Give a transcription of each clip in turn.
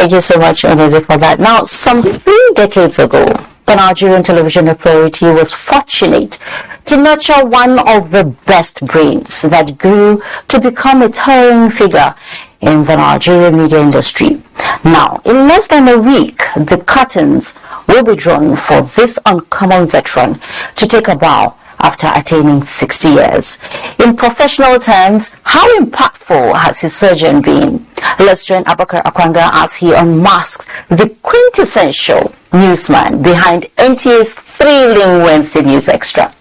Thank you so much, Oneze, for that. Now, some 3 decades ago, the Nigerian Television Authority was fortunate to nurture one of the best brains that grew to become a towering figure in the Nigerian media industry. Now, in less than a week, the curtains will be drawn for this uncommon veteran to take a bow after attaining 60 years. In professional terms, how impactful has his surgeon been? Let's join Iorhen Kwange as he unmasks the quintessential newsman behind NTA's thrilling Wednesday News Extra.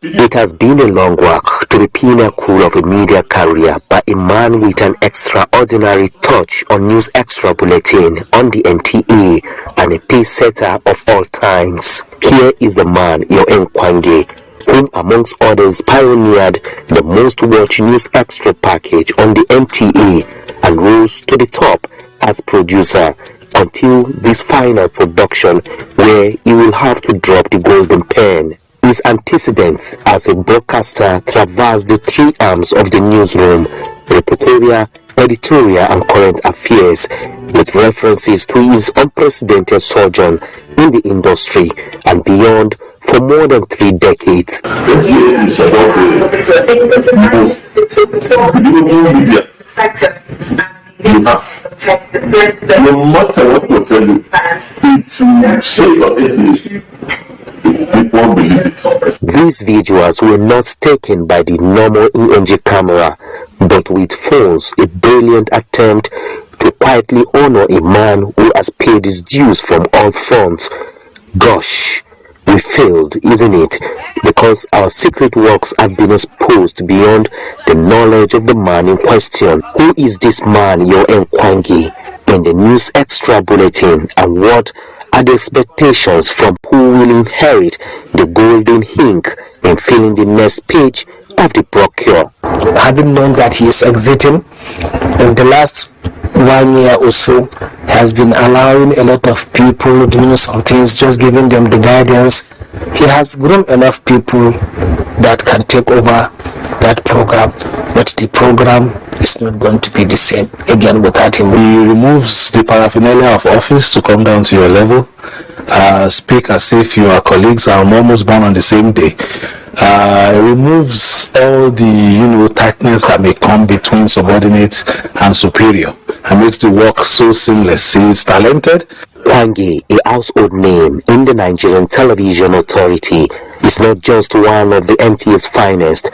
It has been a long walk to the pinnacle of a media career by a man with an extraordinary touch on News Extra Bulletin on the NTA and a pace setter of all times. Here is the man, Iorhen Kwange, whom amongst others pioneered the most watched News Extra package on the NTA and rose to the top as producer until this final production where he will have to drop the golden pen. His antecedents as a broadcaster traversed the 3 arms of the newsroom: reportorial, editorial and current affairs, with references to his unprecedented sojourn in the industry and beyond for more than 3 decades. NTA is about the media sector. No matter what we tell you, if you say your atheist, people won't believe it. These visuals were not taken by the normal ENG camera, but with phones, a brilliant attempt to quietly honor a man who has paid his dues from all fronts. Gosh, we failed, isn't it? Because our secret works have been exposed beyond the knowledge of the man in question. Who is this man, Iorhen Kwange, in the News Extra Bulletin, and what are the expectations from who will inherit the golden ink in filling the next page of the brochure? Having known that he is exiting, in the last 1 year or so, has been allowing a lot of people doing some things, just giving them the guidance. He has grown enough people that can take over that program, but the program is not going to be the same again without him. He removes the paraphernalia of office to come down to your level, speak as if you are colleagues and almost born on the same day. Removes all the tightness that may come between subordinates and superior, and makes the work so seamless. He is talented. Kwange, a household name in the Nigerian Television Authority, is not just one of the NTA's finest,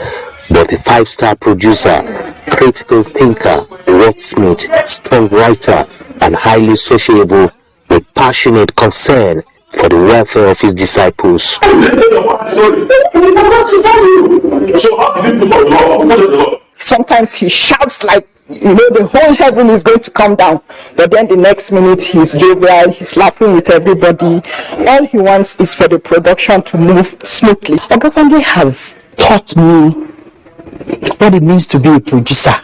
but a 5-star producer, critical thinker, wordsmith, strong writer, and highly sociable with passionate concern for the welfare of his disciples. Sometimes he shouts like, the whole heaven is going to come down. But then the next minute he's jovial, he's laughing with everybody. All he wants is for the production to move smoothly. Iorhen Kwange has taught me what it means to be a producer,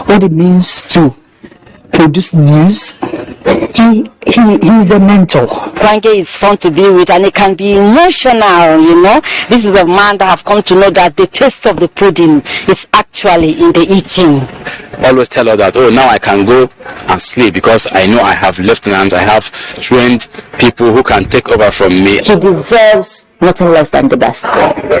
what it means to produce news. He is a mentor. Kwange is fun to be with, and it can be emotional, This is a man that have come to know that the taste of the pudding is actually in the eating. Always tell her that, now I can go and sleep because I know I have lieutenants, I have trained people who can take over from me. He deserves nothing less than the best.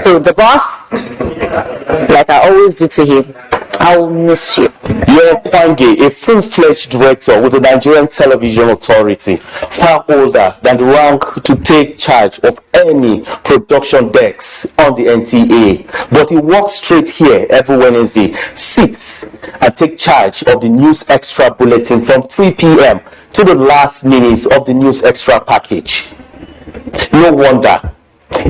So the boss, like I always do to him, I will miss you. Iorhen Kwange, a full-fledged director with the Nigerian Television Authority, far older than the rank to take charge of any production decks on the NTA. But he walks straight here every Wednesday, sits and take charge of the News Extra Bulletin from 3 p.m. to the last minutes of the News Extra package. No wonder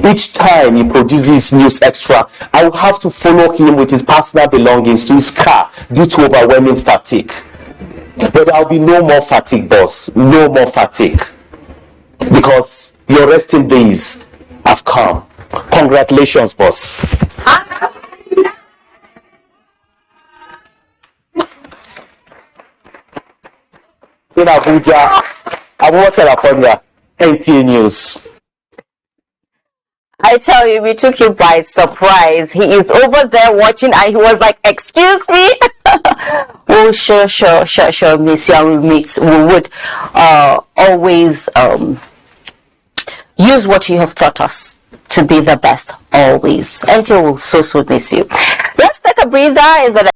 each time he produces News Extra, I will have to follow him with his personal belongings to his car due to overwhelming fatigue. But there will be no more fatigue, boss. No more fatigue. Because your resting days have come. Congratulations, boss. In Abuja, Abubakar Aponya, NTA News. I tell you, we took him by surprise. He is over there watching, and he was like, "Excuse me." Oh, sure, miss you. We would always use what you have taught us to be the best always. NTA will so miss you. Let's take a breather in the